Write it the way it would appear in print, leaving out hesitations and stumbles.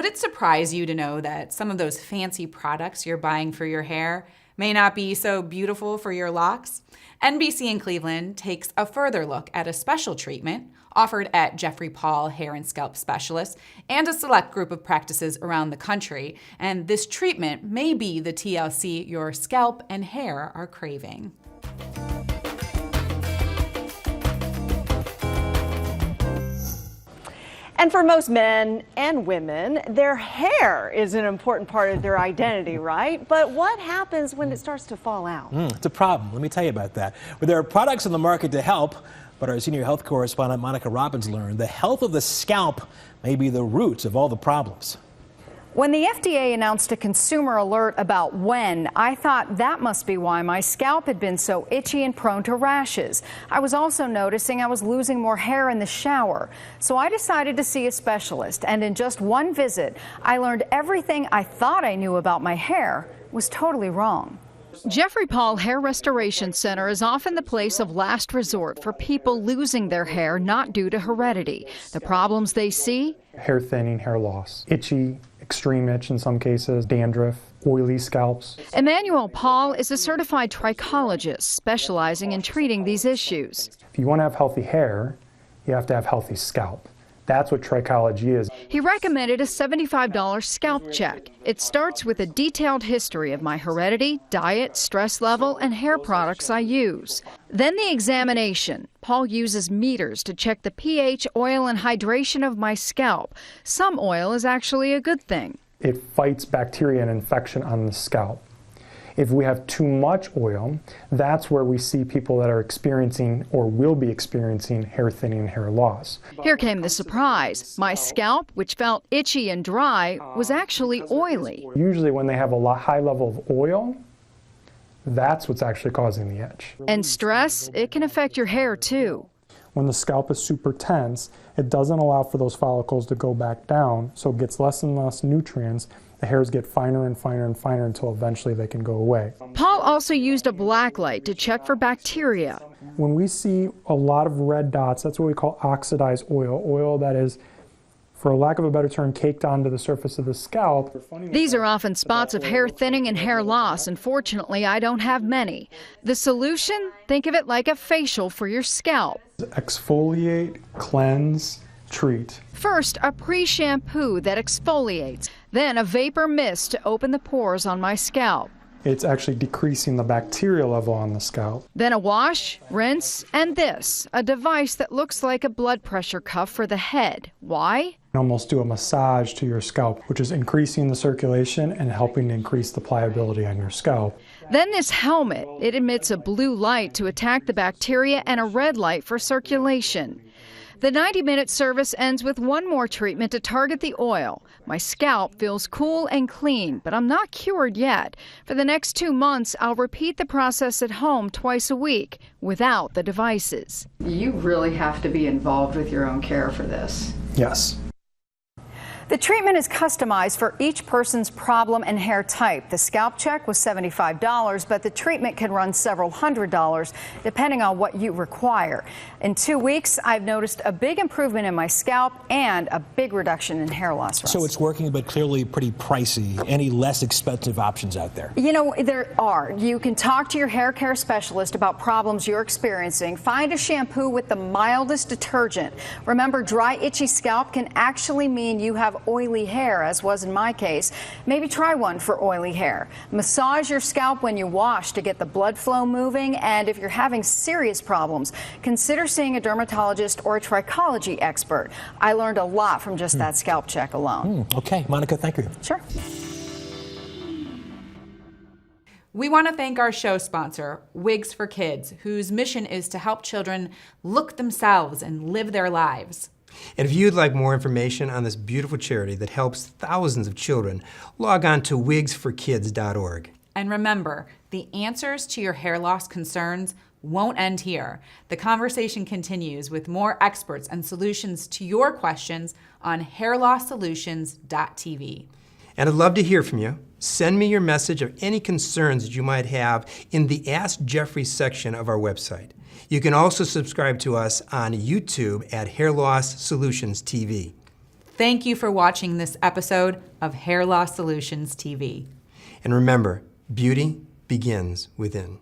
Would it surprise you to know that some of those fancy products you're buying for your hair may not be so beautiful for your locks? NBC in Cleveland takes a further look at a special treatment offered at Jeffrey Paul Hair and Scalp Specialists and a select group of practices around the country. And this treatment may be the TLC your scalp and hair are craving. And for most men and women, their hair is an important part of their identity, right? But what happens when it starts to fall out? It's a problem. Let me tell you about that. Well, there are products on the market to help, but our senior health correspondent Monica Robbins learned the health of the scalp may be the root of all the problems. When the FDA announced a consumer alert about when, I thought that must be why my scalp had been so itchy and prone to rashes. I was also noticing I was losing more hair in the shower. So I decided to see a specialist, and in just one visit, I learned everything I thought I knew about my hair was totally wrong. Jeffrey Paul Hair Restoration Center is often the place of last resort for people losing their hair not due to heredity. The problems they see? Hair thinning, hair loss, itchy, extreme itch in some cases, dandruff, oily scalps. Emmanuel Paul is a certified trichologist specializing in treating these issues. If you want to have healthy hair, you have to have healthy scalp. That's what trichology is. He recommended a $75 scalp check. It starts with a detailed history of my heredity, diet, stress level, and hair products I use. Then the examination. Paul uses meters to check the pH, oil, and hydration of my scalp. Some oil is actually a good thing. It fights bacteria and infection on the scalp. If we have too much oil, that's where we see people that are experiencing or will be experiencing hair thinning and hair loss. Here came the surprise. My scalp, which felt itchy and dry, was actually oily. Usually when they have a high level of oil, that's what's actually causing the itch. And stress, it can affect your hair too. When the scalp is super tense, it doesn't allow for those follicles to go back down, so it gets less and less nutrients. The hairs get finer and finer and finer until eventually they can go away. Paul also used a black light to check for bacteria. When we see a lot of red dots, that's what we call oxidized oil, oil that is, for lack of a better term, caked onto the surface of the scalp. These are often spots of hair thinning and hair loss. Unfortunately, I don't have many. The solution? Think of it like a facial for your scalp. Exfoliate, cleanse, treat. First, a pre-shampoo that exfoliates, then a vapor mist to open the pores on my scalp. It's actually decreasing the bacteria level on the scalp. Then a wash, rinse, and this, a device that looks like a blood pressure cuff for the head. Why? Almost do a massage to your scalp, which is increasing the circulation and helping to increase the pliability on your scalp. Then this helmet, it emits a blue light to attack the bacteria and a red light for circulation. The 90-minute service ends with one more treatment to target the oil. My scalp feels cool and clean, but I'm not cured yet. For the next 2 months, I'll repeat the process at home twice a week without the devices. You really have to be involved with your own care for this. Yes. The treatment is customized for each person's problem and hair type. The scalp check was $75, but the treatment can run several $100s depending on what you require. In 2 weeks, I've noticed a big improvement in my scalp and a big reduction in hair loss. So it's working, but clearly pretty pricey. Any less expensive options out there? You know, there are. You can talk to your hair care specialist about problems you're experiencing. Find a shampoo with the mildest detergent. Remember, dry, itchy scalp can actually mean you have oily hair, as was in my case. Maybe try one for oily hair. Massage your scalp when you wash to get the blood flow moving, and if you're having serious problems, consider seeing a dermatologist or a trichology expert. I learned a lot from just that scalp check alone. Okay, Monica, thank you. Sure. We want to thank our show sponsor, Wigs for Kids, whose mission is to help children look themselves and live their lives. And if you'd like more information on this beautiful charity that helps thousands of children, log on to wigsforkids.org. And remember, the answers to your hair loss concerns won't end here. The conversation continues with more experts and solutions to your questions on hairlosssolutions.tv. And I'd love to hear from you. Send me your message of any concerns that you might have in the Ask Jeffrey section of our website. You can also subscribe to us on YouTube at Hair Loss Solutions TV. Thank you for watching this episode of Hair Loss Solutions TV. And remember, beauty begins within.